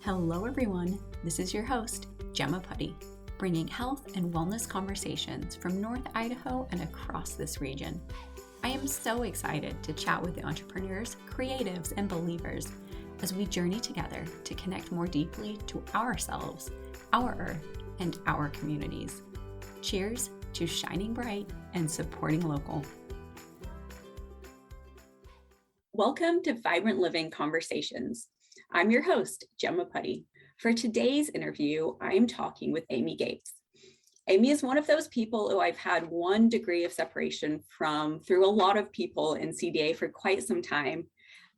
Hello everyone, this is your host, Gemma, bringing health and wellness conversations from North Idaho and across this region. I am so excited to chat with the entrepreneurs, creatives, and believers as we journey together to connect more deeply to ourselves, our earth, and our communities. Cheers to shining bright and supporting local. Welcome to Vibrant Living Conversations. I'm your host, Gemma. For today's interview, I am talking with Amy Gates. Amy is one of those people who I've had one degree of separation from through a lot of people in CDA for quite some time.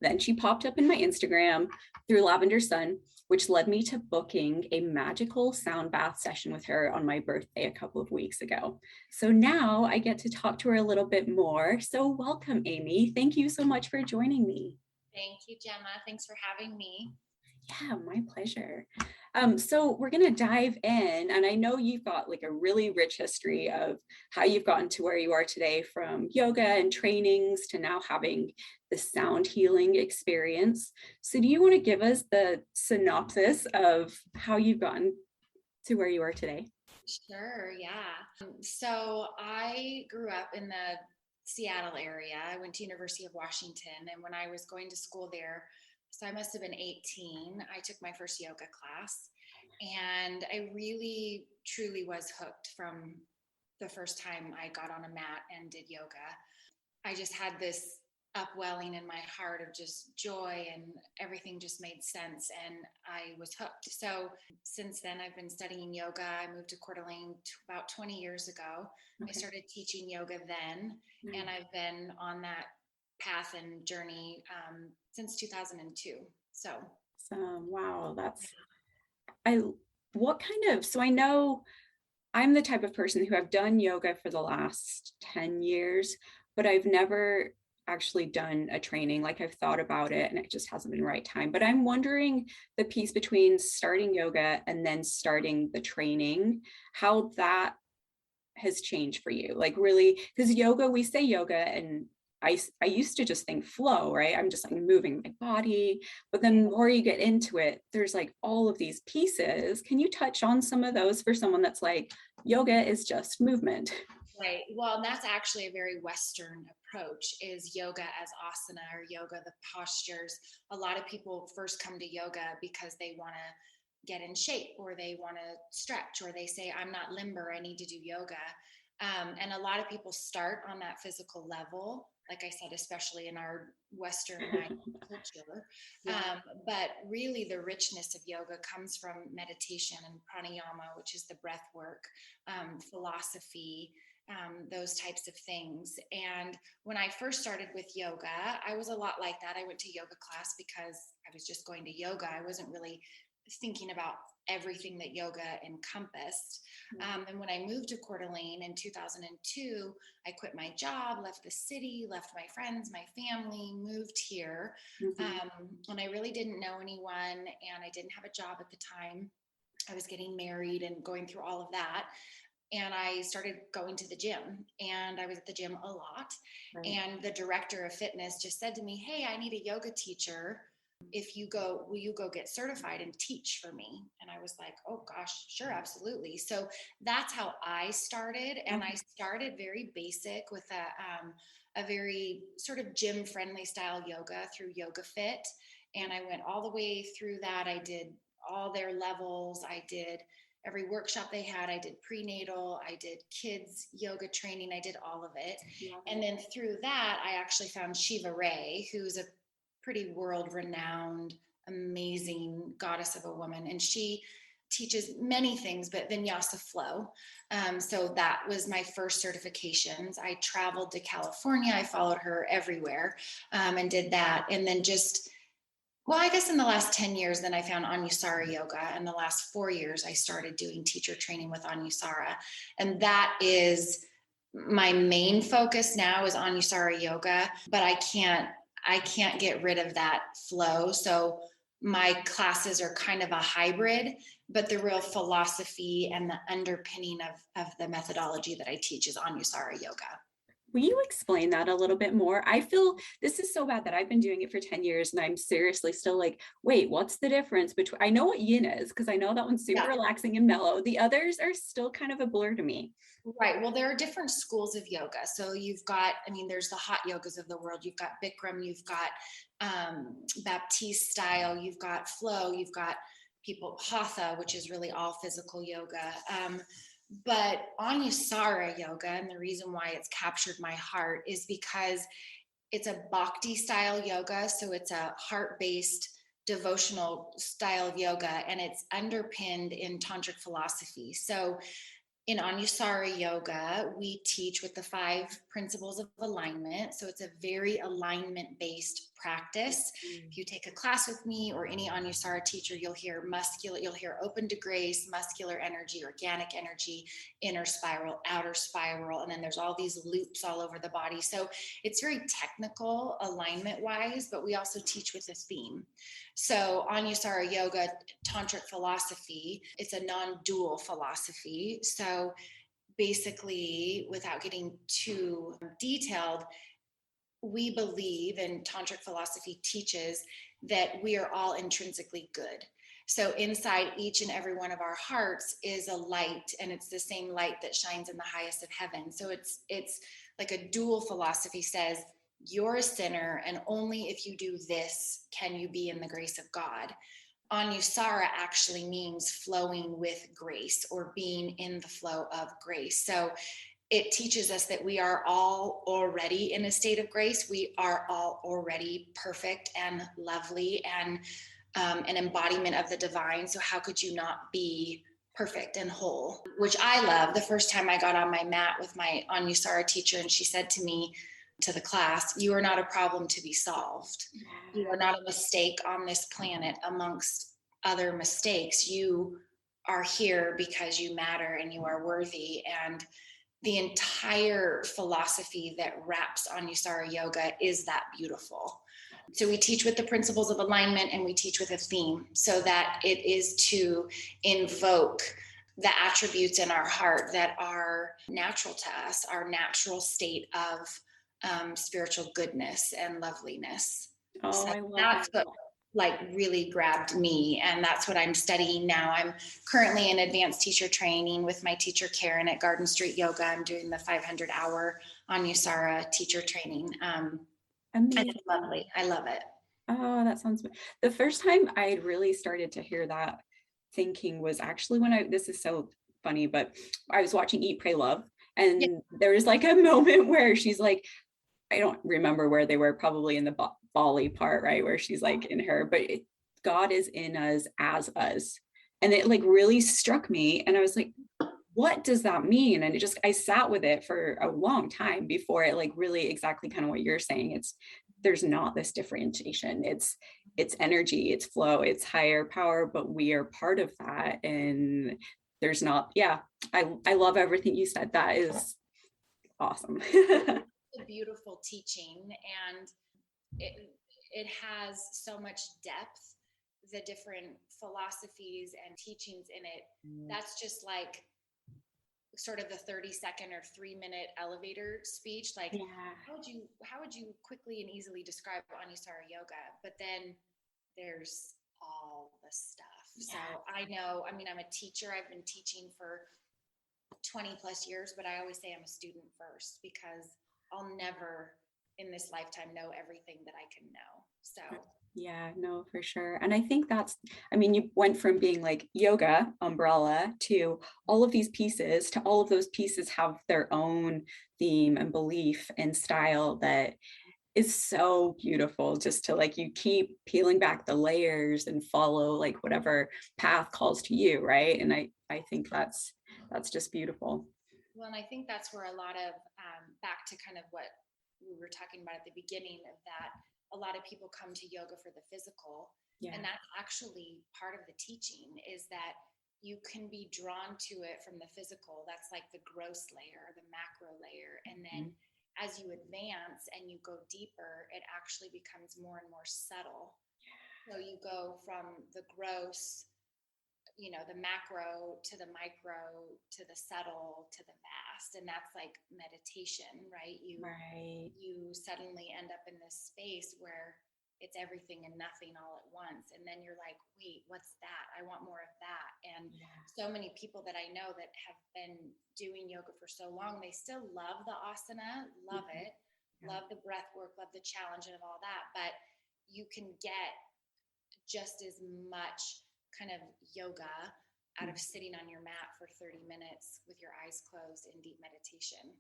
Then she popped up in my Instagram through Lavender Sun, which led me to booking a magical sound bath session with her on my birthday a couple of weeks ago. So now I get to talk to her a little bit more. So welcome, Amy. Thank you so much for joining me. Thank you, Gemma. Thanks for having me. Yeah, my pleasure. So we're going to dive in, and I know you've got like a really rich history of how you've gotten to where you are today, from yoga and trainings to now having the sound healing experience. So do you want to give us the synopsis of how you've gotten to where you are today? Sure, yeah. So I grew up in the Seattle area. I went to University of Washington, and when I was going to school there, so I must have been 18, I took my first yoga class, and I really, truly was hooked from the first time I got on a mat and did yoga. I just had this upwelling in my heart of just joy, and everything just made sense, and I was hooked. So since then, I've been studying yoga. I moved to Coeur d'Alene about 20 years ago. Okay. I started teaching yoga then, and I've been on that path and journey since 2002. So wow, so I know I'm the type of person who have done yoga for the last 10 years, but I've never actually done a training. Like, I've thought about it and it just hasn't been the right time. But I'm wondering the piece between starting yoga and then starting the training, how that has changed for you. Like, really, because yoga, we say yoga, and I used to just think flow, right? I'm just like moving my body, but then the more you get into it, there's like all of these pieces. Can you touch on some of those for someone that's like, yoga is just movement? Right. Well, that's actually a very Western approach, is yoga as asana, or yoga, the postures. A lot of people first come to yoga because they want to get in shape, or they want to stretch, or they say, I'm not limber, I need to do yoga. And a lot of people start on that physical level, like I said, especially in our Western culture. But really the richness of yoga comes from meditation and pranayama, which is the breath work, philosophy, those types of things. And when I first started with yoga, I was a lot like that. I went to yoga class because I was just going to yoga. I wasn't really thinking about everything that yoga encompassed. And when I moved to Coeur d'Alene in 2002, I quit my job, left the city, left my friends, my family, moved here. And I really didn't know anyone, and I didn't have a job at the time. I was getting married and going through all of that. And I started going to the gym, and I was at the gym a lot. Right. And the director of fitness just said to me, hey, I need a yoga teacher. Will you go get certified and teach for me? And I was like, oh gosh, sure, absolutely. So that's how I started. And I started very basic with a very sort of gym friendly style yoga through Yoga Fit. And I went all the way through that. I did all their levels. I did every workshop they had. I did prenatal, I did kids yoga training, I did all of it. Yeah. And then through that, I actually found Shiva Ray, who's a pretty world-renowned, amazing goddess of a woman. And she teaches many things, but vinyasa flow. So that was my first certifications. I traveled to California. I followed her everywhere, and did that. And then I guess in the last 10 years, then I found Anusara Yoga. In the last 4 years, I started doing teacher training with Anusara. And that is my main focus now, is Anusara Yoga, but I can't get rid of that flow. So my classes are kind of a hybrid, but the real philosophy and the underpinning of the methodology that I teach is Anusara Yoga. Will you explain that a little bit more? I feel this is so bad that I've been doing it for 10 years and I'm seriously still like, wait, what's the difference between, I know what yin is because I know that one's super Yeah. relaxing and mellow. The others are still kind of a blur to me. Right. Well, there are different schools of yoga. So you've got, I mean, there's the hot yogas of the world. You've got Bikram, you've got Baptiste style, you've got flow, you've got people Hatha, which is really all physical yoga. But Anusara yoga, and the reason why it's captured my heart is because it's a bhakti style yoga. So it's a heart based devotional style of yoga, and it's underpinned in tantric philosophy. So in Anusara Yoga, we teach with the 5 principles of alignment. So it's a very alignment based practice. If you take a class with me or any Anusara teacher, you'll hear muscular, you'll hear open to grace, muscular energy, organic energy, inner spiral, outer spiral, and then there's all these loops all over the body. So it's very technical alignment wise, but we also teach with a theme. So Anusara Yoga, tantric philosophy, it's a non-dual philosophy. So basically, without getting too detailed, we believe, and tantric philosophy teaches, that we are all intrinsically good. So inside each and every one of our hearts is a light, and it's the same light that shines in the highest of heaven. So it's like a dual philosophy says you're a sinner, and only if you do this can you be in the grace of God. Anusara actually means flowing with grace or being in the flow of grace. So it teaches us that we are all already in a state of grace. We are all already perfect and lovely and an embodiment of the divine. So how could you not be perfect and whole? Which I love. The first time I got on my mat with my Anusara teacher, and she said to me, to the class, you are not a problem to be solved. You are not a mistake on this planet amongst other mistakes. You are here because you matter and you are worthy. And the entire philosophy that wraps Anusara Yoga is that beautiful. So we teach with the principles of alignment, and we teach with a theme, so that it is to invoke the attributes in our heart that are natural to us, our natural state of spiritual goodness and loveliness. Oh, So I love that's that. what like really grabbed me, and that's what I'm studying now. I'm currently in advanced teacher training with my teacher Karen at Garden Street Yoga. I'm doing the 500-hour Anusara teacher training, and Amazing. it's lovely. I love it. Oh, that sounds the first time I really started to hear that thinking was actually when this is so funny, but I was watching Eat, Pray, Love, Yeah. and there was like a moment where she's like, I don't remember where they were, probably in the Bali part, right? Where she's like in her, but God is in us as us. And it like really struck me. And I was like, what does that mean? And I sat with it for a long time before it like really exactly kind of what you're saying. There's not this differentiation. It's energy, it's flow, it's higher power, but we are part of that. And there's not, yeah, I love everything you said. That is awesome. A beautiful teaching, and it has so much depth. The different philosophies and teachings in it. That's just like sort of the 30-second or 3-minute elevator speech. Like, Yeah. how would you quickly and easily describe Anusara Yoga? But then there's all the stuff. Yeah. So I know, I mean, I'm a teacher. I've been teaching for 20 plus years, but I always say I'm a student first, because I'll never in this lifetime know everything that I can know. So yeah, no, for sure. And I think I mean, you went from being like yoga umbrella to all of these pieces, to all of those pieces have their own theme and belief and style that is so beautiful, just to like, you keep peeling back the layers and follow like whatever path calls to you, right? And I think that's just beautiful. well, and I think that's where a lot of back to kind of what we were talking about at the beginning, of that a lot of people come to yoga for the physical. Yeah. And that's actually part of the teaching, is that you can be drawn to it from the physical. That's like the gross layer, the macro layer. And then as you advance and you go deeper, it actually becomes more and more subtle. So you go from the gross, the macro, to the micro, to the subtle, to the fast. And that's like meditation, right? You suddenly end up in this space where it's everything and nothing all at once. And then you're like, wait, what's that? I want more of that. And so many people that I know that have been doing yoga for so long, they still love the asana, love it, love the breath work, love the challenge and all that. But you can get just as much kind of yoga out of sitting on your mat for 30 minutes with your eyes closed in deep meditation.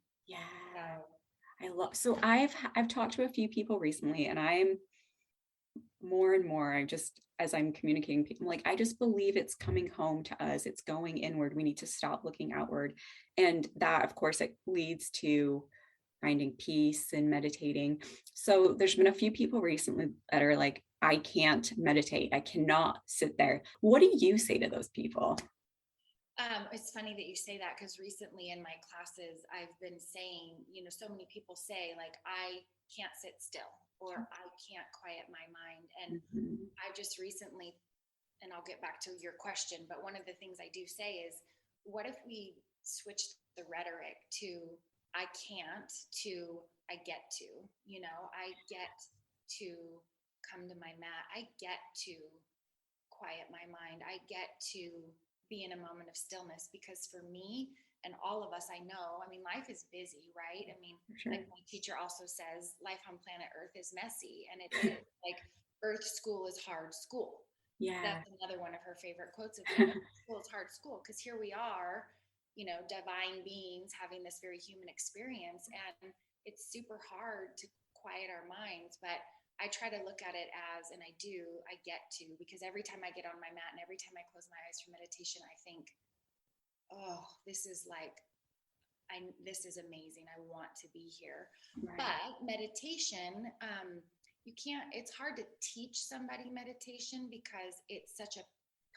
So I've talked to a few people recently, and I'm more and more, as I'm communicating, I'm like, I just believe it's coming home to us. It's going inward. We need to stop looking outward. And that, of course, it leads to finding peace and meditating. So there's been a few people recently that are like, I can't meditate. I cannot sit there. What do you say to those people? It's funny that you say that, because recently in my classes, I've been saying, so many people say like, I can't sit still, or I can't quiet my mind. And I just recently, and I'll get back to your question, but one of the things I do say is, what if we switched the rhetoric to I can't to I get to, I get to come to my mat. I get to quiet my mind. I get to be in a moment of stillness, because for me and all of us, I know, life is busy, right? Like my teacher also says, life on planet Earth is messy, and it is like Earth school is hard school. That's another one of her favorite quotes of me. School is hard school, because here we are, divine beings having this very human experience, and it's super hard to quiet our minds. But I try to look at it as, and I get to, because every time I get on my mat and every time I close my eyes for meditation, I think, oh, this is amazing. I want to be here. Right. But meditation, it's hard to teach somebody meditation, because it's such a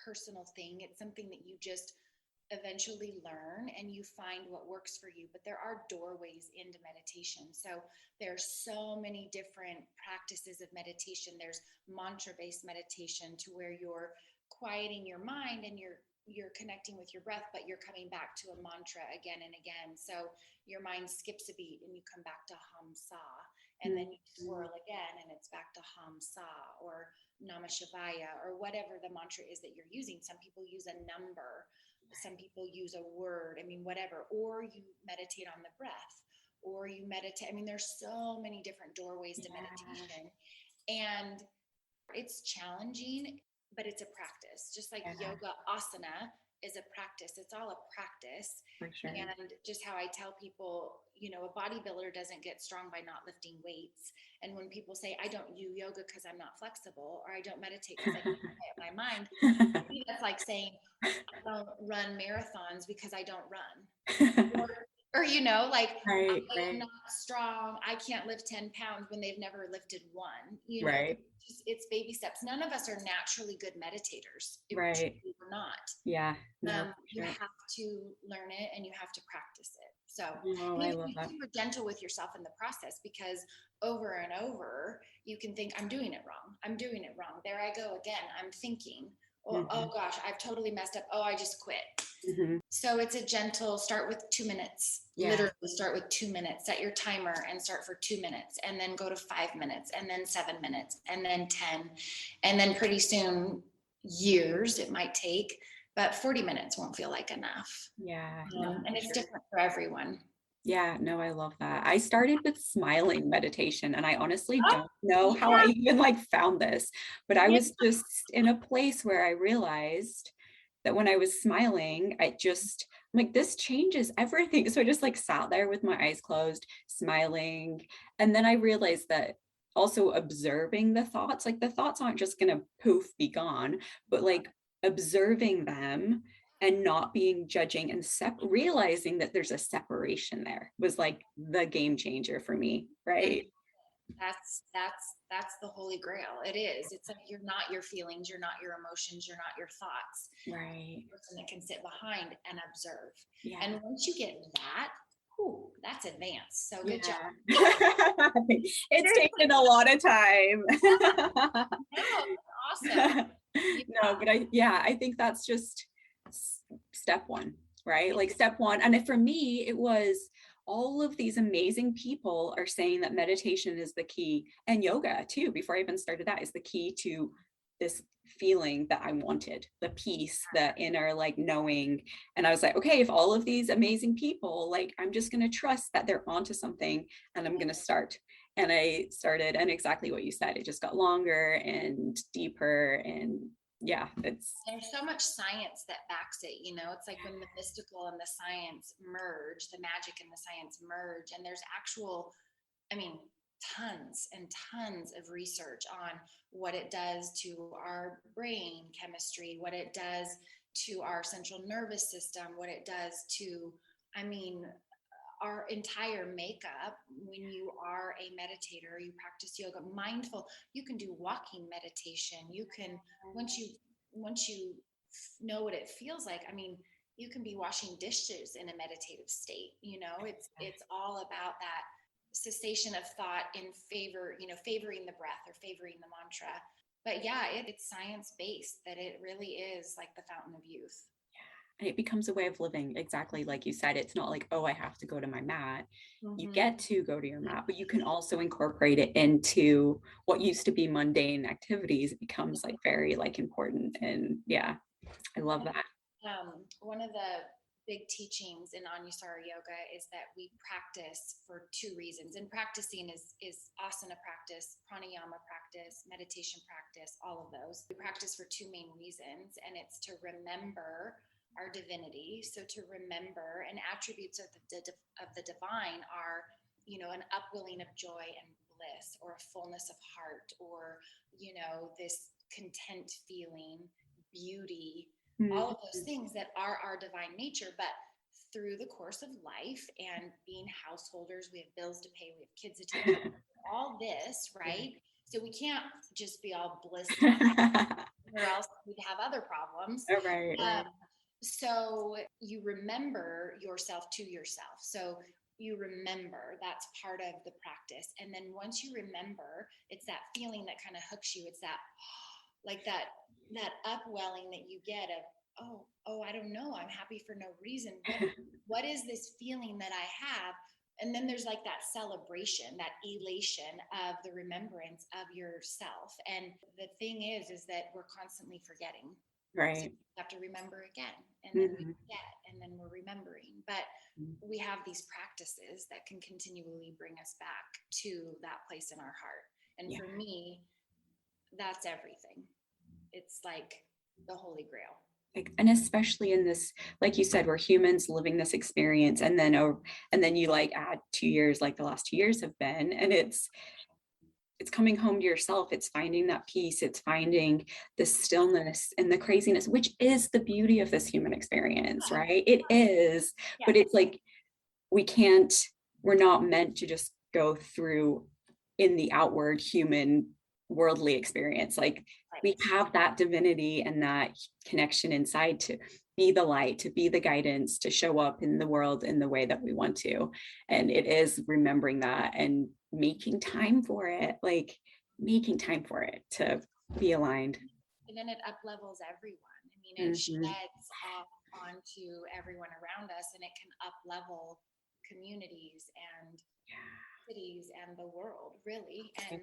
personal thing. It's something that you just eventually learn and you find what works for you. But there are doorways into meditation. So there's so many different practices of meditation. There's mantra-based meditation, to where you're quieting your mind and you're connecting with your breath, but you're coming back to a mantra again and again. So your mind skips a beat and you come back to Hum Sa, and then you swirl again and it's back to Hum Sa, or Namah Shivaya, or whatever the mantra is that you're using. Some people use a number, some people use a word, whatever, or you meditate on the breath, or you meditate. There's so many different doorways to meditation, and it's challenging, but it's a practice. Just like yoga asana is a practice. It's all a practice. For sure. And just how I tell people, a bodybuilder doesn't get strong by not lifting weights. And when people say, I don't do yoga because I'm not flexible, or I don't meditate because I can't quiet my mind, that's like saying, I don't run marathons because I don't run. Or I'm not strong, I can't lift 10 pounds, when they've never lifted one. It's baby steps. None of us are naturally good meditators. We're not. You have to learn it and you have to practice it. So I love that. Be super gentle with yourself in the process, because over and over you can think, I'm doing it wrong. There I go again. I'm thinking, oh gosh, I've totally messed up. Oh, I just quit. So it's a gentle start with 2 minutes. Literally start with 2 minutes. Set your timer and start for 2 minutes, and then go to 5 minutes, and then 7 minutes, and then 10. And then pretty soon, years it might take, but 40 minutes won't feel like enough. And it's different for everyone. I love that. I started with smiling meditation, and I honestly don't know how I even found this, but I was just in a place where I realized that when I was smiling, this changes everything. So I just sat there with my eyes closed, smiling. And then I realized that also observing the thoughts, the thoughts aren't just going to poof, be gone, but observing them and not being judging and realizing that there's a separation there was the game changer for me. Right. That's the holy grail. It is. It's like, you're not your feelings, you're not your emotions, you're not your thoughts. Right. The person that can sit behind and observe. And once you get that, that's advanced. So good job. It's taken a lot of time. Awesome. No, but I think that's just step one. right? Like step one. And for me, it was all of these amazing people are saying that meditation is the key, and yoga too, before I even started that, is the key to this feeling that I wanted, the peace, the inner like knowing. And I was like, okay, if all of these amazing people, like, I'm just going to trust that they're onto something, and I'm going to start. And I started, and exactly what you said, it just got longer and deeper. And yeah, it's There's so much science that backs it, you know. It's like when the mystical and the science merge, the magic and the science merge, and there's actual, I mean, tons and tons of research on what it does to our brain chemistry, what it does to our central nervous system, what it does to, I mean, our entire makeup. When you are a meditator, you practice yoga, mindful, you can do walking meditation. You can, once you know what it feels like, I mean, you can be washing dishes in a meditative state. You know, it's all about that cessation of thought in favor, you know, favoring the breath or favoring the mantra. But yeah, it's science based, that it really is like the fountain of youth. and it becomes a way of living, exactly like you said. It's not like, oh, I have to go to my mat. You Mm-hmm. get to go to your mat, but you can also incorporate it into what used to be mundane activities. It becomes like very like important. And yeah, I love that. One of the big teachings in Anusara Yoga is that we practice for two reasons. And practicing is asana practice, pranayama practice, meditation practice, all of those. We practice for two main reasons, and it's to remember our divinity. So to remember, and attributes of the divine are, you know, an upwelling of joy and bliss, or a fullness of heart, or, you know, this content feeling, beauty, all of those things that are our divine nature. But through the course of life and being householders, we have bills to pay, we have kids to take care of, all this, right? So we can't just be all blissed and or else we'd have other problems. Right, right. So you remember yourself to yourself. So you remember, that's part of the practice. And then once you remember, it's that feeling that kind of hooks you. It's that, like that upwelling that you get of, oh, I don't know, I'm happy for no reason. What is this feeling that I have? And then there's like that celebration, that elation of the remembrance of yourself. And the thing is that we're constantly forgetting. So Right. we have to remember again, and then we forget, and then we're remembering. But we have these practices that can continually bring us back to that place in our heart. And Yeah. for me, that's everything. It's like the holy grail. Like, and especially in this, like you said, we're humans living this experience, and then you like add 2 years, like the last 2 years have been, and it's coming home to yourself. It's finding that peace. It's finding the stillness and the craziness, which is the beauty of this human experience, right? It is, Yeah. but it's like we're not meant to just go through in the outward human worldly experience. Like, we have that divinity and that connection inside to be the light, to be the guidance, to show up in the world in the way that we want to. And it is remembering that and making time for it, like making time for it to be aligned. And then it up levels everyone. I mean, it sheds off onto everyone around us, and it can up level communities and cities and the world, really. And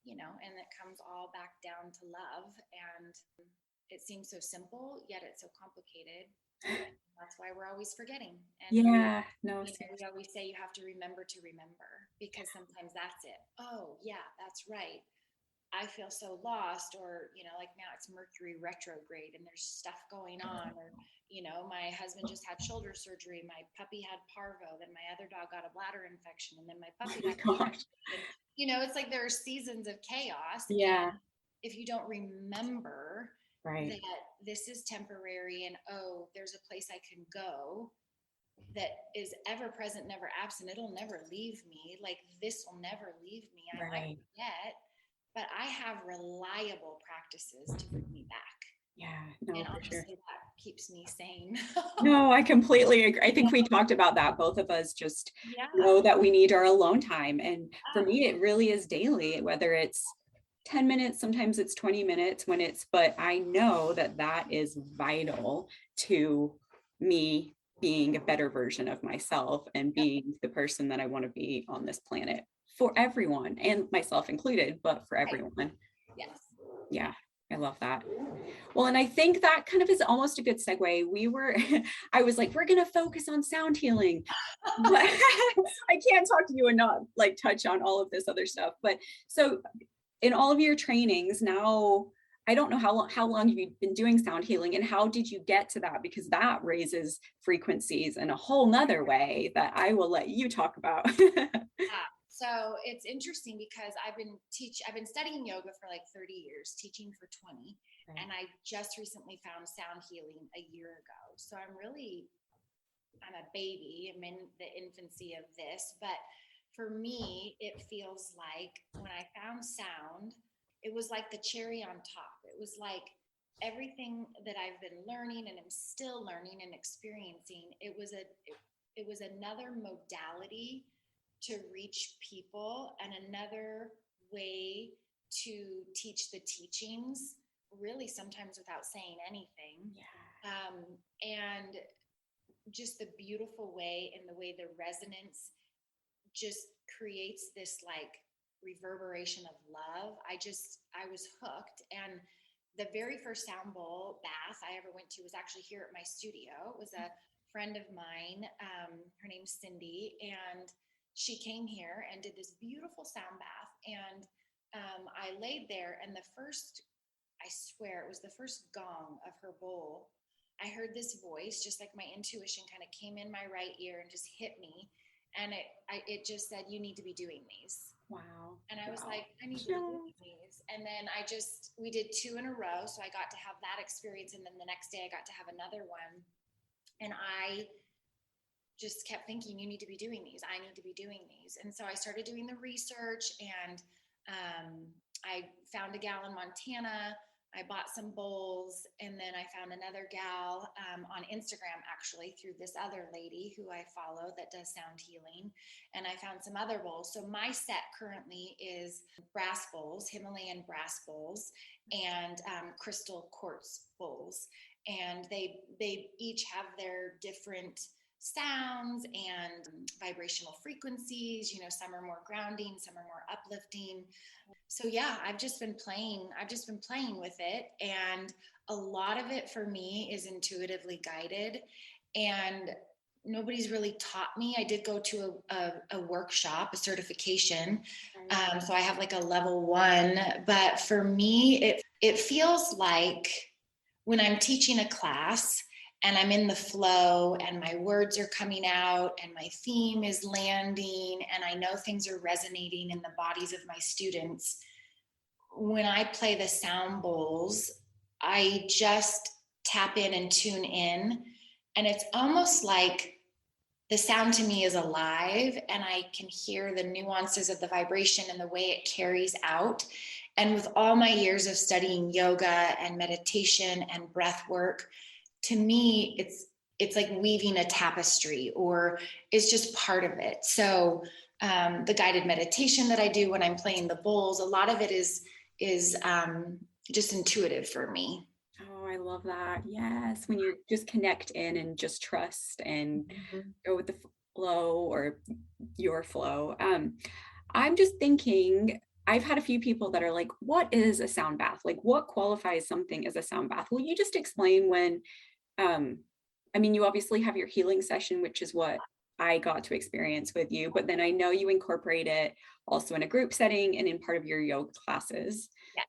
you know, and it comes all back down to love. And it seems so simple, yet it's so complicated. That's why we're always forgetting. And Yeah, no, you know, we always say you have to remember, because sometimes that's it. Oh yeah, that's right. I feel so lost, or, you know, like now it's Mercury retrograde and there's stuff going on, or, you know, my husband just had shoulder surgery, my puppy had parvo, then my other dog got a bladder infection, and then my puppy got gosh. and, you know, it's like there are seasons of chaos. Yeah. And if you don't remember Right. that this is temporary, and oh, there's a place I can go that is ever present, never absent, it'll never leave me, like this will never leave me, I might forget, but I have reliable practices to bring me back. Yeah, no, And for sure. honestly, that keeps me sane. No, I completely agree. I think we talked about that. Both of us just know that we need our alone time. And for me, it really is daily, whether it's 10 minutes, sometimes it's 20 minutes but I know that that is vital to me being a better version of myself and Yep. being the person that I want to be on this planet for everyone, and myself included, but for Right. everyone. Yes. Yeah, I love that. Well, and I think that kind of is almost a good segue. I was like, we're going to focus on sound healing, but I can't talk to you and not like touch on all of this other stuff. But so in all of your trainings now, I don't know how long have you been doing sound healing, and how did you get to that? Because that raises frequencies in a whole nother way that I will let you talk about. So it's interesting because I've been studying yoga for like 30 years, teaching for 20, Right. and I just recently found sound healing a year ago. So I'm a baby. I'm in the infancy of this, but for me, it feels like when I found sound, it was like the cherry on top. It was like everything that I've been learning and am still learning and experiencing. It was another modality to reach people and another way to teach the teachings, really sometimes without saying anything. Yeah. And just the beautiful way and the way the resonance just creates this like reverberation of love. I was hooked. And the very first sound bowl bath I ever went to was actually here at my studio. It was a friend of mine. Her name's Cindy, and she came here and did this beautiful sound bath. And I laid there, and I swear it was the first gong of her bowl, I heard this voice, just like my intuition kind of came in my right ear and just hit me. And it just said, you need to be doing these. Wow. And I was Wow. like, I need to be Yeah. doing these. And then we did two in a row. So I got to have that experience. And then the next day I got to have another one. And I just kept thinking, you need to be doing these. I need to be doing these. And so I started doing the research, and I found a gal in Montana. I bought some bowls, and then I found another gal on Instagram, actually, through this other lady who I follow that does sound healing. And I found some other bowls. So my set currently is brass bowls, Himalayan brass bowls, and crystal quartz bowls. And they each have their different sounds and vibrational frequencies. You know, some are more grounding, some are more uplifting. So yeah, I've just been playing with it, and a lot of it for me is intuitively guided, and nobody's really taught me. I did go to a workshop, a certification. So I have like a level 1, but for me, it feels like when I'm teaching a class and I'm in the flow and my words are coming out and my theme is landing and I know things are resonating in the bodies of my students. When I play the sound bowls, I just tap in and tune in. And it's almost like the sound to me is alive, and I can hear the nuances of the vibration and the way it carries out. And with all my years of studying yoga and meditation and breath work, to me, it's like weaving a tapestry, or it's just part of it. So the guided meditation that I do when I'm playing the bowls, a lot of it is just intuitive for me. Oh, I love that. Yes, when you just connect in and just trust and go with the flow, or your flow. I'm just thinking, I've had a few people that are like, what is a sound bath? Like, what qualifies something as a sound bath? Will you just explain when, um, I mean, you obviously have your healing session, which is what I got to experience with you, but then I know you incorporate it also in a group setting and in part of your yoga classes. Yes.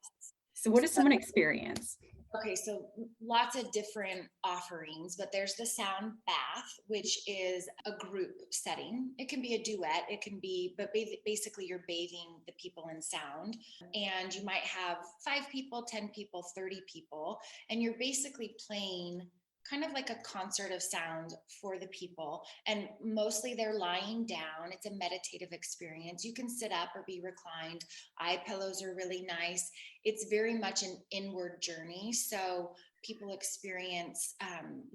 So what does someone experience? Okay, so lots of different offerings, but there's the sound bath, which is a group setting. It can be a duet, it can be, but basically you're bathing the people in sound. And you might have 5 people, 10 people, 30 people, and you're basically playing kind of like a concert of sound for the people. And mostly they're lying down. It's a meditative experience. You can sit up or be reclined. Eye pillows are really nice. It's very much an inward journey. So people experience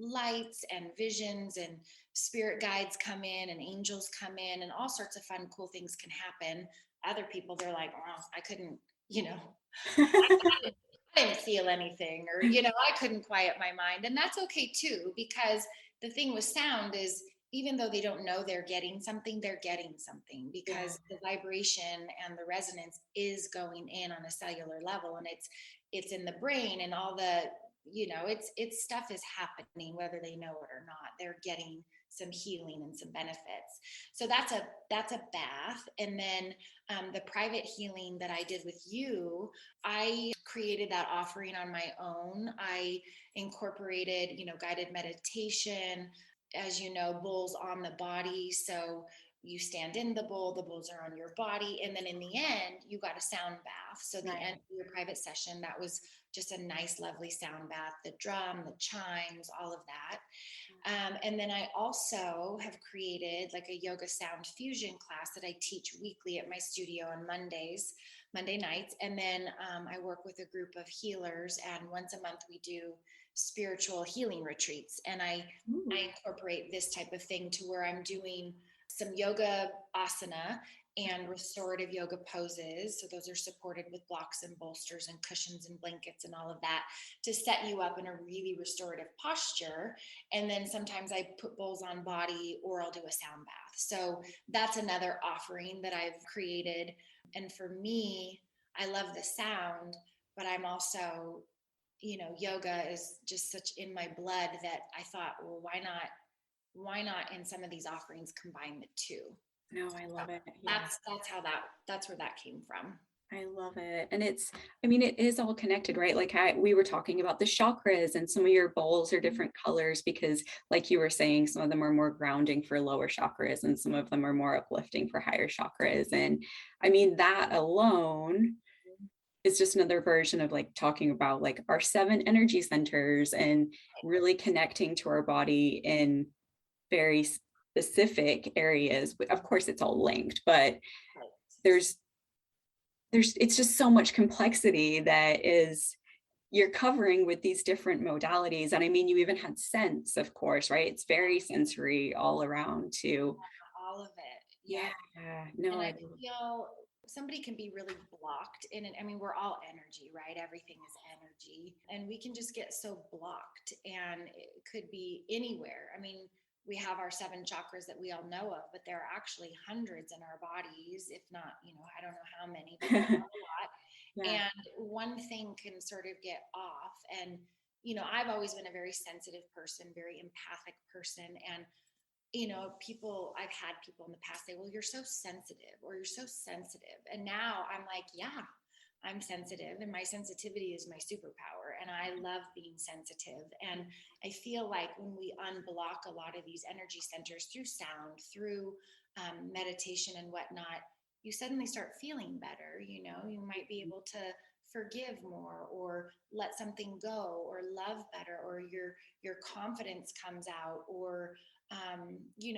lights and visions, and spirit guides come in and angels come in, and all sorts of fun, cool things can happen. Other people, they're like, oh, I couldn't, I didn't feel anything, or, I couldn't quiet my mind. And that's okay too, because the thing with sound is, even though they don't know they're getting something, they're getting something, Yeah. because the vibration and the resonance is going in on a cellular level, and it's in the brain, and all the, it's stuff is happening whether they know it or not. They're getting some healing and some benefits. So that's a bath. And then the private healing that I did with you, I created that offering on my own. I incorporated, guided meditation, as you know, bowls on the body. So you stand in the bulls are on your body. And then in the end, you got a sound bath. So the end Right. of your private session, that was just a nice, lovely sound bath, the drum, the chimes, all of that. And then I also have created like a yoga sound fusion class that I teach weekly at my studio on Monday nights. And then I work with a group of healers, and once a month we do spiritual healing retreats. And I Ooh. incorporate this type of thing to where I'm doing some yoga asana and restorative yoga poses. So those are supported with blocks and bolsters and cushions and blankets and all of that to set you up in a really restorative posture. And then sometimes I put bowls on body, or I'll do a sound bath. So that's another offering that I've created. And for me, I love the sound, but I'm also, yoga is just such in my blood that I thought, well, why not in some of these offerings combine the two? No, I love it. Yeah. That's where that came from. I love it. And I mean, it is all connected, right? Like we were talking about the chakras, and some of your bowls are different colors because, like you were saying, some of them are more grounding for lower chakras and some of them are more uplifting for higher chakras. And I mean, that alone is just another version of like talking about like our 7 energy centers and really connecting to our body in very specific areas. Of course, it's all linked, but there's it's just so much complexity that is you're covering with these different modalities. And I mean, you even had sense, of course, right? It's very sensory all around too. All of it. Yeah. Yep. No, And I I feel somebody can be really blocked in it. I mean, we're all energy, right? Everything is energy. And we can just get so blocked, and it could be anywhere. I mean, we have our 7 chakras that we all know of, but there are actually hundreds in our bodies, if not, I don't know how many, but there are a lot. yeah. And one thing can sort of get off. And, I've always been a very sensitive person, very empathic person. And I've had people in the past say, well, you're so sensitive, or you're so sensitive. And now I'm like, yeah, I'm sensitive, and my sensitivity is my superpower. And I love being sensitive. And I feel like when we unblock a lot of these energy centers through sound, through meditation and whatnot, you suddenly start feeling better. You might be able to forgive more, or let something go, or love better, or your confidence comes out, or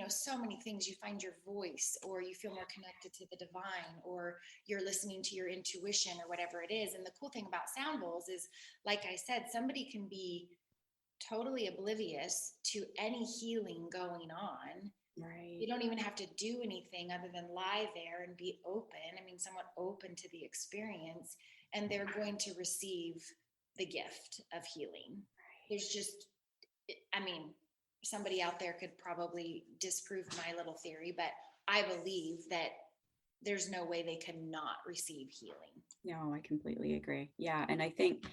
so many things. You find your voice, or you feel more connected to the divine, or you're listening to your intuition, or whatever it is. And the cool thing about sound bowls is, like I said, somebody can be totally oblivious to any healing going on. Right. You don't even have to do anything other than lie there and be open. I mean, somewhat open to the experience, and they're going to receive the gift of healing. There's just, I mean, somebody out there could probably disprove my little theory, but I believe that there's no way they cannot receive healing. No, I completely agree. Yeah. And I think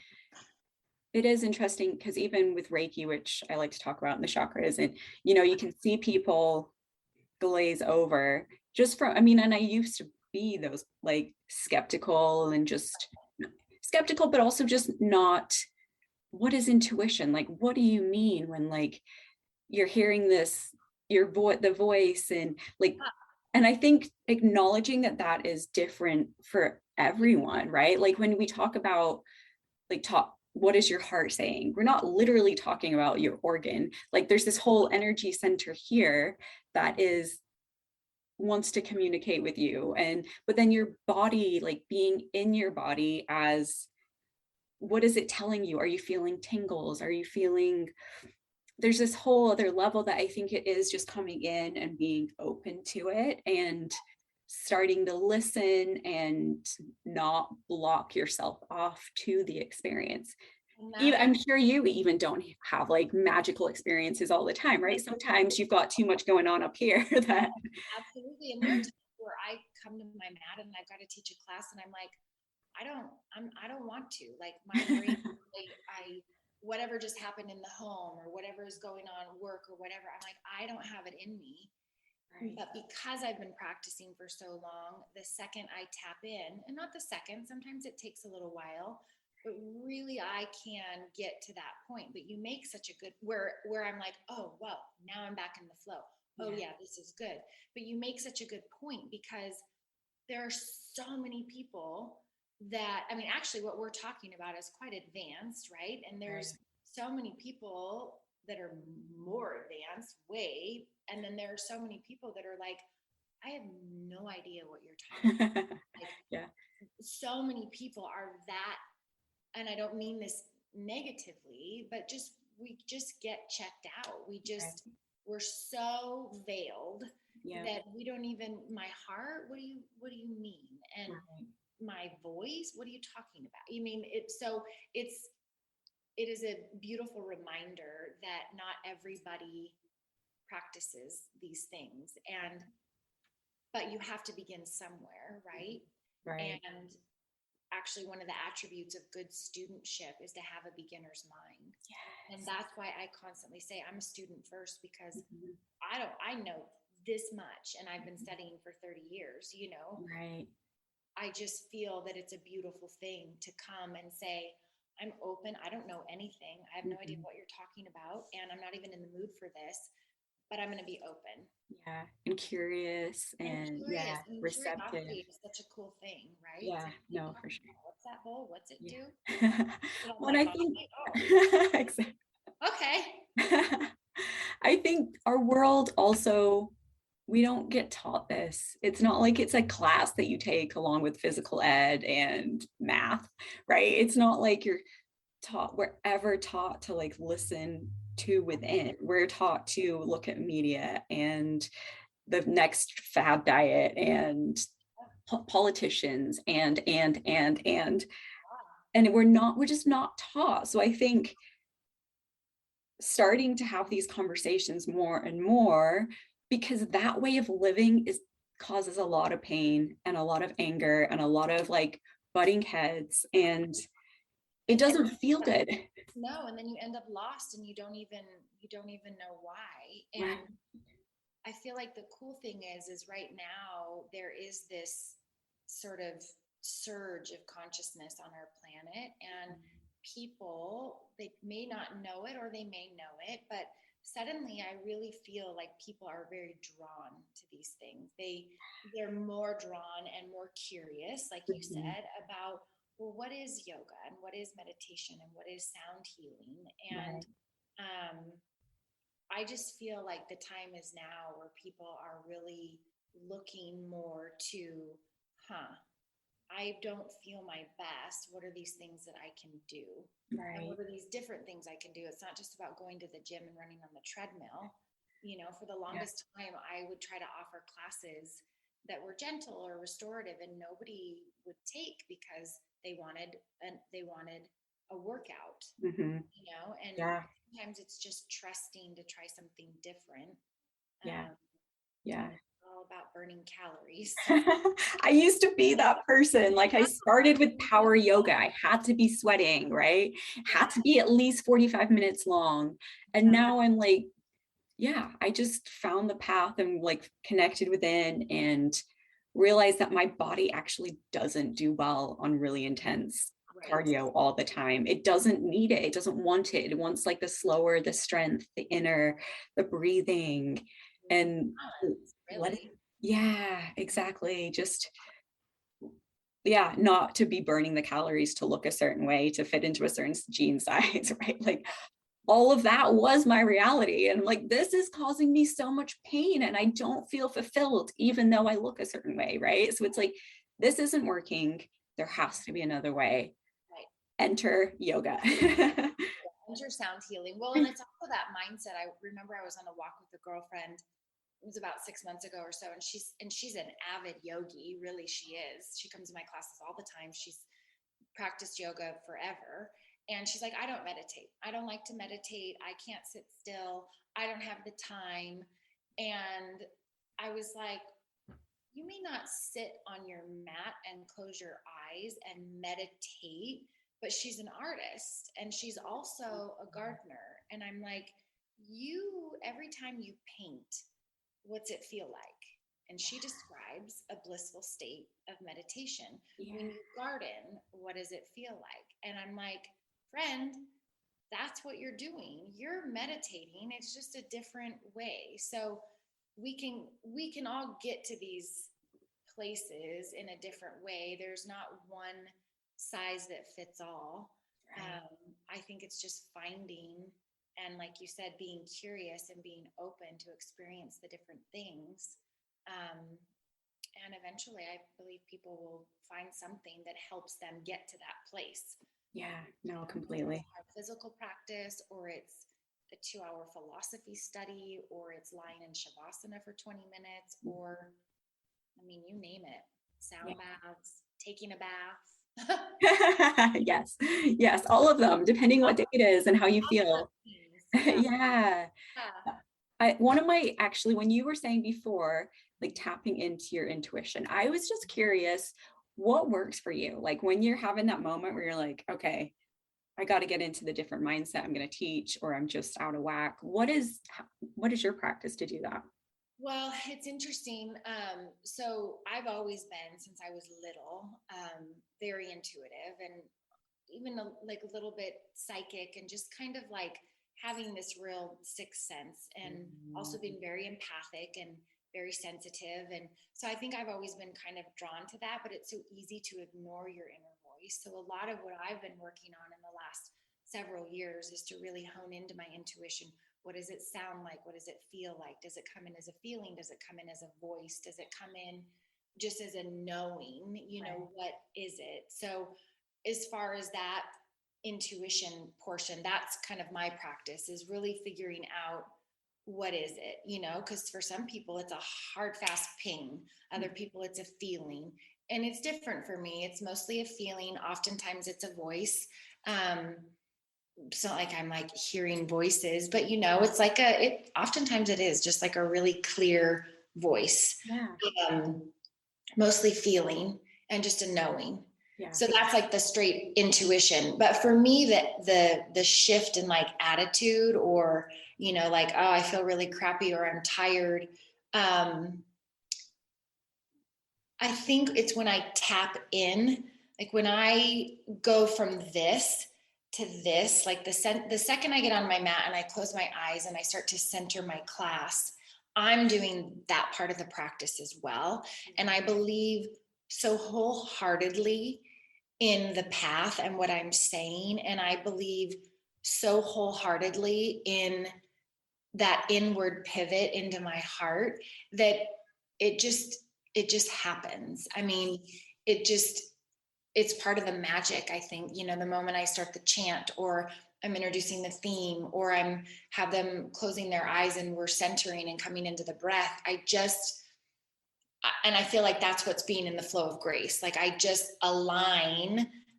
it is interesting because even with Reiki, which I like to talk about in the chakras, and you can see people glaze over just from, I mean, and I used to be those like skeptical and just skeptical, but also just not, what is intuition? Like, what do you mean when like you're hearing this, the voice, and like, and I think acknowledging that that is different for everyone, right? Like when we talk about like talk, what is your heart saying? We're not literally talking about your organ. Like there's this whole energy center here that is wants to communicate with you. And but then your body, like being in your body, as what is it telling you? Are you feeling tingles? Are you feeling, there's this whole other level that I think it is just coming in and being open to it and starting to listen and not block yourself off to the experience. And Even, that I'm sure you even don't have like magical experiences all the time, right? Sometimes you've got too much going on up here that absolutely. And there are times where I come to my mat and I've got to teach a class and I'm like, I don't want to. Like my brain, I whatever just happened in the home or whatever is going on at work or whatever, I'm like, I don't have it in me. right. But because I've been practicing for so long, the second I tap in, and not the second, sometimes it takes a little while, but really I can get to that point. But you make such a good where I'm like, oh well, now I'm back in the flow. Oh Yeah. yeah, this is good. But you make such a good point because there are so many people that, I mean, actually what we're talking about is quite advanced, right? And there's so many people that are more advanced way, and then there are so many people that are like, I have no idea what you're talking about. Right. Like Yeah. so many people are that, and I don't mean this negatively, but just we just get checked out. Right. We're so veiled Yeah. that we don't even, my heart, what do you mean? And Right. my voice, what are you talking about? You mean it, so it's it is a beautiful reminder that not everybody practices these things, and but you have to begin somewhere, right? Right. And actually one of the attributes of good studentship is to have a beginner's mind. And Yes. that's why I constantly say I'm a student first, because Mhm. I know this much and I've been studying for 30 years, you know. Right. I just feel that it's a beautiful thing to come and say, I'm open. I don't know anything. I have no idea Mhm. what you're talking about. And I'm not even in the mood for this, but I'm going to be open Yeah. And curious and and curious. yeah, I mean, receptive. curiosity is such a cool thing, right? It's Yeah. like, what are you No, for talking sure. about? What's that bowl? What's it do? Yeah. Is it on Well, my and I think body? Oh, exactly. okay. I think our world also, we don't get taught this. It's not like it's a class that you take along with physical ed and math, right? It's not like we're ever taught to like listen to within. We're taught to look at media and the next fad diet and politicians and we're just not taught. So I think starting to have these conversations more and more, because that way of living is causes a lot of pain and a lot of anger and a lot of like butting heads, and it And doesn't feel good. no, and then you end up lost and you don't even know why. Right. And I feel like the cool thing is right now there is this sort of surge of consciousness on our planet, and people, they may not know it or they may know it, but suddenly I really feel like people are very drawn to these things. They're more drawn and more curious, like you Mhm. said, about, well, what is yoga and what is meditation and what is sound healing? And Right. um I just feel like the time is now where people are really looking more to, huh, I don't feel my best. What are these things that I can do? And Right. what are these different things I can do? It's not just about going to the gym and running on the treadmill. You know, for the Yeah. longest time, I would try to offer classes that were gentle or restorative, and nobody would take because they wanted a workout, Hmm. you know. And Yeah. sometimes it's just trusting to try something different. Yeah. um, Yeah. all about burning calories. I used to be that person. Like I started with power yoga. I had to be sweating, right? Yeah, Had to be at least 45 minutes long. And yeah, now I'm like, yeah, I just found the path and like connected within and realized that my body actually doesn't do well on really intense right. cardio all the time. It doesn't need it. It doesn't want it. It wants like the slower, the strength, the inner, the breathing, and let it, Really. yeah, exactly. Just, yeah, not to be burning the calories to look a certain way, to fit into a certain jean size, right? Like all of that was my reality. And I'm like, this is causing me so much pain and I don't feel fulfilled, even though I look a certain way, right? So it's like, this isn't working. There has to be another way. Right. Enter yoga. Enter sound healing. Well, and it's also that mindset. I remember I was on a walk with a girlfriend. It was about 6 months ago or so, and she's an avid yogi. Really, she is. She comes to my classes all the time. She's practiced yoga forever. And she's like, I don't meditate. I don't like to meditate. I can't sit still. I don't have the time. And I was like, you may not sit on your mat and close your eyes and meditate, but she's an artist and she's also a gardener. And I'm like, every time you paint, what's it feel like? And she describes a blissful state of meditation. Yeah. When you garden, what does it feel like? And I'm like, friend, that's what you're doing. You're meditating. It's just a different way. So we can all get to these places in a different way. There's not one size that fits all. Right. I think it's just finding, and like you said, being curious and being open to experience the different things. And eventually, I believe people will find something that helps them get to that place. Yeah, no, Whether completely. it's our physical practice, or it's a 2-hour philosophy study, or it's lying in shavasana for 20 minutes, or I mean, you name it. Sound baths, taking a bath. Yes, yes, all of them, depending what day it is and how you feel. Yeah. Yeah. Yeah. One of my actually, when you were saying before, like tapping into your intuition, I was just curious what works for you. Like when you're having that moment where you're like, okay, I got to get into the different mindset I'm going to teach, or I'm just out of whack. What is your practice to do that? Well, it's interesting. So I've always been, since I was little, very intuitive, and even like a little bit psychic, and just kind of like having this real sixth sense, and also being very empathic and very sensitive. And so I think I've always been kind of drawn to that, but it's so easy to ignore your inner voice. So a lot of what I've been working on in the last several years is to really hone into my intuition. What does it sound like? What does it feel like? Does it come in as a feeling? Does it come in as a voice? Does it come in just as a knowing? Right. What is it? So as far as that intuition portion, that's kind of my practice, is really figuring out what is it, because for some people it's a hard, fast ping. Other people it's a feeling. And it's different for me. It's mostly a feeling. Oftentimes it's a voice. So like I'm like hearing voices, but it's like it oftentimes it is just like a really clear voice. Yeah. Um, Mostly feeling and just a knowing. Yeah. So that's like the straight intuition. But for me, the shift in like attitude, or like, oh, I feel really crappy, or I'm tired. I think it's when I tap in, like when I go from this to this, like the second I get on my mat and I close my eyes and I start to center my class, I'm doing that part of the practice as well. And I believe so wholeheartedly in the path and what I'm saying. And I believe so wholeheartedly in that inward pivot into my heart, that it just it just happens. I mean, it just it's part of the magic. I think, the moment I start the chant, or I'm introducing the theme, or I'm have them closing their eyes and we're centering and coming into the breath, and I feel like that's what's being in the flow of grace. Like I just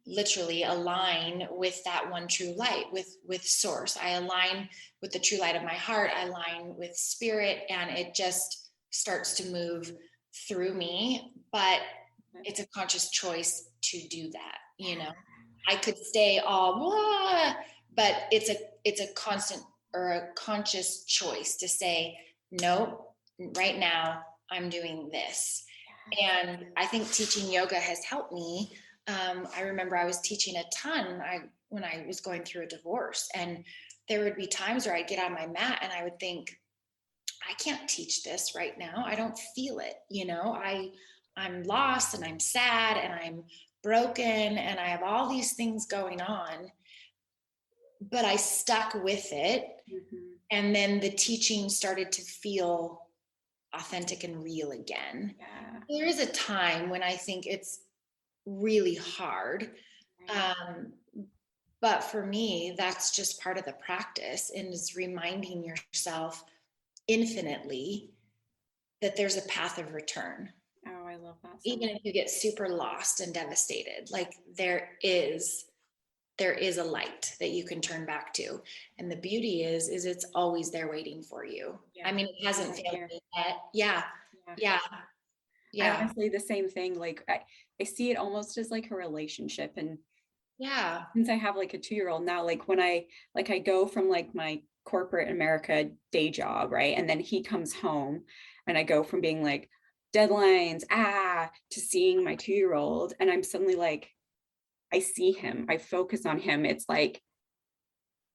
literally align with that one true light, with source. I align with the true light of my heart. I align with spirit, and it just starts to move through me. But it's a conscious choice to do that. I could stay all blah, but it's a constant, or a conscious choice to say, no, right now I'm doing this. And I think teaching yoga has helped me. I remember I was teaching a ton when I was going through a divorce, and there would be times where I'd get on my mat and I would think, I can't teach this right now. I don't feel it. I'm lost, and I'm sad, and I'm broken, and I have all these things going on, but I stuck with it. Mhm. And then the teaching started to feel authentic and real again. Yeah. There is a time when I think it's really hard. Right. But for me, that's just part of the practice, and is reminding yourself infinitely that there's a path of return. Oh, I love that so Even much. if you get super lost and devastated, like there is there is a light that you can turn back to. And the beauty is it's always there waiting for you. I Yeah. mean, it hasn't Right failed here. me yet. Yeah. Yeah. Yeah. I Yeah. honestly, the same thing. Like I see it almost as like a relationship. And Yeah. since I have like a 2-year-old now, like when I go from like my corporate America day job, right? And then he comes home and I go from being like deadlines, to seeing my 2-year-old. And I'm suddenly like, I see him, I focus on him. It's like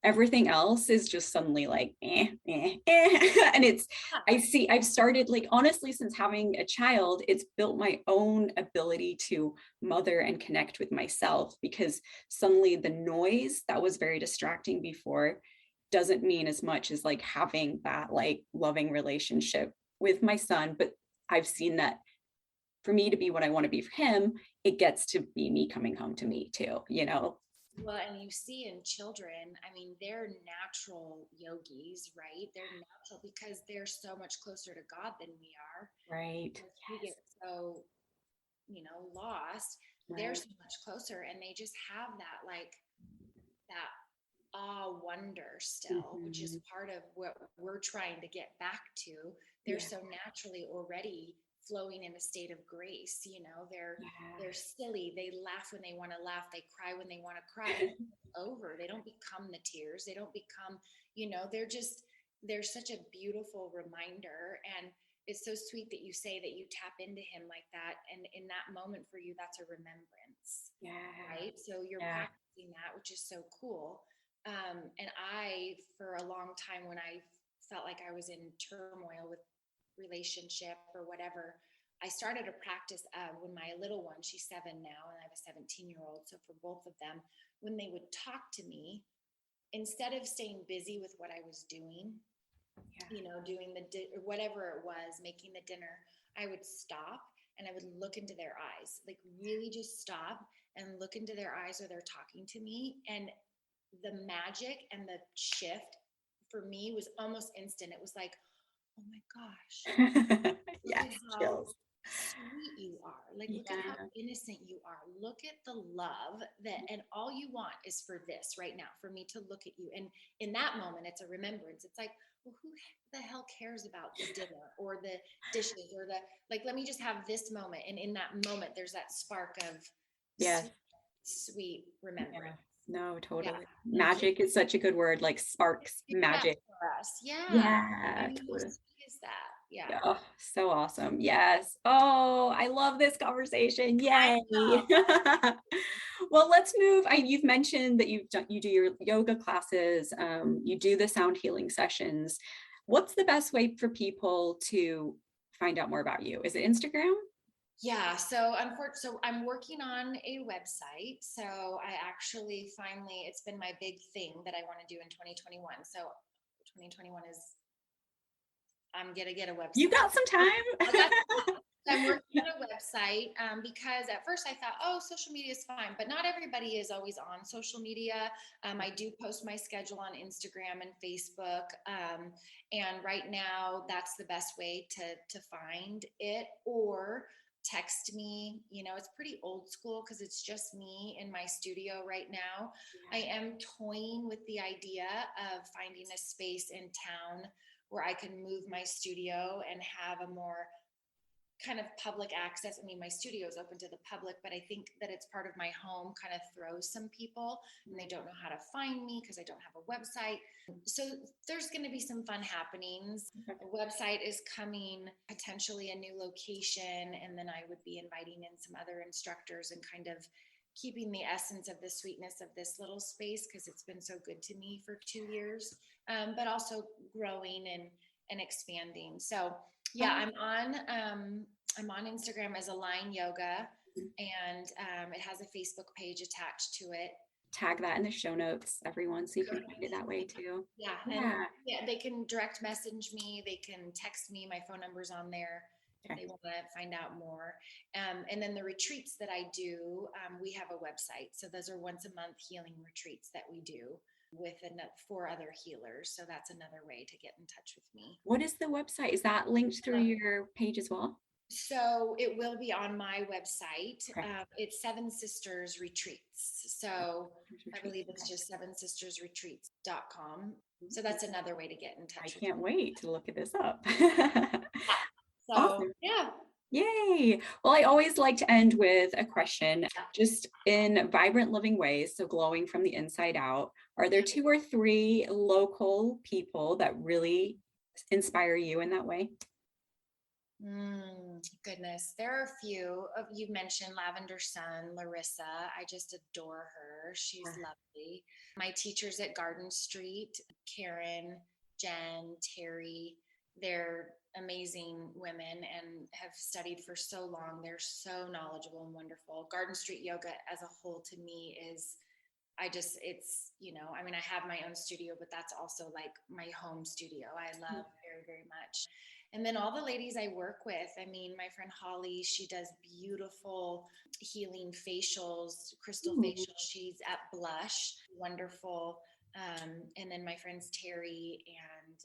everything else is just suddenly like and it's I've started, like, honestly, since having a child, it's built my own ability to mother and connect with myself, because suddenly the noise that was very distracting before doesn't mean as much as like having that like loving relationship with my son. But I've seen that for me to be what I want to be for him, it gets to be me coming home to me too, you know. Well, and you see in children, I mean, they're natural yogis, right? They're natural because they're so much closer to God than we are. Right. Because we get so, lost. They're Right. so much closer and they just have that, like, that awe wonder still, which is Mhm. part of what we're trying to get back to. They're Yeah. so naturally already flowing in a state of grace. They're Yeah. silly. They laugh when they want to laugh. They cry when they want to cry. And it's over. They don't become the tears. They don't become, they're such a beautiful reminder. And it's so sweet that you say that you tap into him like that. And in that moment for you, that's a remembrance, Yeah. right? So you're Yeah. practicing that, which is so cool. And I, for a long time, when I felt like I was in turmoil with relationship or whatever, I started a practice when my little one, she's 7 now, and I have a 17-year-old. So for both of them, when they would talk to me, instead of staying busy with what I was doing, Yeah. doing or whatever it was, making the dinner, I would stop and I would look into their eyes, like really just stop and look into their eyes while they're talking to me. And the magic and the shift for me was almost instant. It was like, oh my gosh, look at Yes, how chills. sweet you are. Like, look at how Yeah. innocent you are. Look at the love that, and all you want is for this right now, for me to look at you. And in that moment, it's a remembrance. It's like, well, who the hell cares about the dinner or the dishes or like, let me just have this moment. And in that moment, there's that spark of Yes. sweet, sweet Yeah. remembrance. No, Yeah. totally. And kids Magic is such a good word, like sparks do that magic. for us. Yeah. I Yeah, mean, how totally. sweet is that? Yeah. Yeah, oh, so awesome. Yes. Oh, I love this conversation. I Yay. Well, let's move. You've mentioned that you do your yoga classes, you do the sound healing sessions. What's the best way for people to find out more about you? Is it Instagram? Yeah, so I'm working on a website. So I actually finally, it's been my big thing that I want to do in 2021. So 2021 is, I'm gonna get a You website. got some I got, time. I'm working on a website because at first I thought, oh, social media is fine, but not everybody is always on social media. I do post my schedule on Instagram and Facebook, and right now that's the best way to find it, or text me. It's pretty old school because it's just me in my studio right now. I am toying with the idea of finding a space in town where I can move my studio and have a more kind of public access. I mean, my studio is open to the public, but I think that it's part of my home kind of throws some people and they don't know how to find me because I don't have a website. So there's going to be some fun happenings. A website is coming, potentially a new location, and then I would be inviting in some other instructors and kind of keeping the essence of the sweetness of this little space because it's been so good to me for 2 years, but also growing and expanding. So yeah, Oh, I'm on Instagram as Align Yoga, and it has a Facebook page attached to it. tag that in the show notes, everyone, so you can find it Perfect. that way too. Yeah, and Yeah. yeah, they can direct message me. They can text me. My phone number's on there if Okay. they want to find out more. And then the retreats that I do, we have a website. So those are once a month healing retreats that we do with 4 other healers. So that's another way to get in touch with me. What is the website? Is that linked through your page as well? So it will be on my website. Okay. It's Seven Sisters Retreats. So I believe it's Okay. just sevensisters.retreats.com. So that's another way to get in I touch with can't me. wait to look at this up. Yeah. So Awesome. yeah. Yay. Well, I always like to end with a question, Yeah. just in vibrant living ways, so glowing from the inside out. Are there 2 or 3 local people that really inspire you in that way? Goodness, there are a few. You mentioned Lavender Sun, Larissa. I just adore her. She's Sure. lovely. My teachers at Garden Street, Karen, Jen, Terry, they're amazing women and have studied for so long. They're so knowledgeable and wonderful. Garden Street Yoga as a whole to me is it's, I mean, I have my own studio, but that's also like my home studio. I love very, very much. And then all the ladies I work with, I mean, my friend Holly, she does beautiful healing facials, crystal Ooh. facials. She's at Blush, wonderful. And then my friends Terry and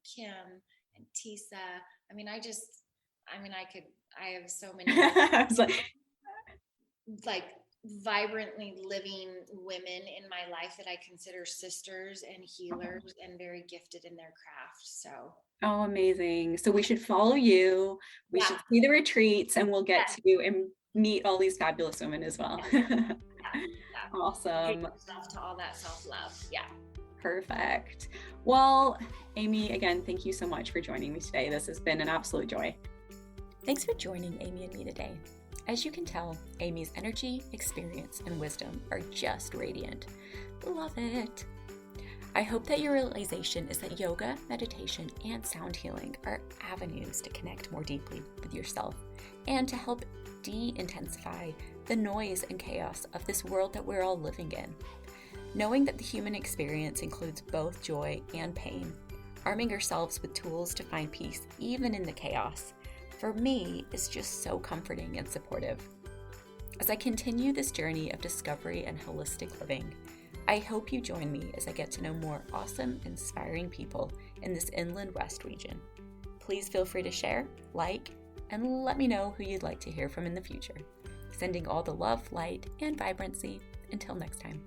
Kim and Tisa. I mean, I have so many I was like, like vibrantly living women in my life that I consider sisters and healers and very gifted in their craft. So, oh, amazing. So we should follow you. We yeah, should see the retreats and we'll get yeah, to and meet all these fabulous women as well. yeah, yeah. Treat Awesome. yourself to all that self love. Yeah. Perfect. Well, Amy, again, thank you so much for joining me today. This has been an absolute joy. Thanks for joining Amy and me today. As you can tell, Amy's energy, experience, and wisdom are just radiant. Love it. I hope that your realization is that yoga, meditation, and sound healing are avenues to connect more deeply with yourself and to help de-intensify the noise and chaos of this world that we're all living in. Knowing that the human experience includes both joy and pain, arming ourselves with tools to find peace even in the chaos, for me is just so comforting and supportive. As I continue this journey of discovery and holistic living, I hope you join me as I get to know more awesome, inspiring people in this Inland West region. Please feel free to share, like, and let me know who you'd like to hear from in the future. Sending all the love, light, and vibrancy. Until next time.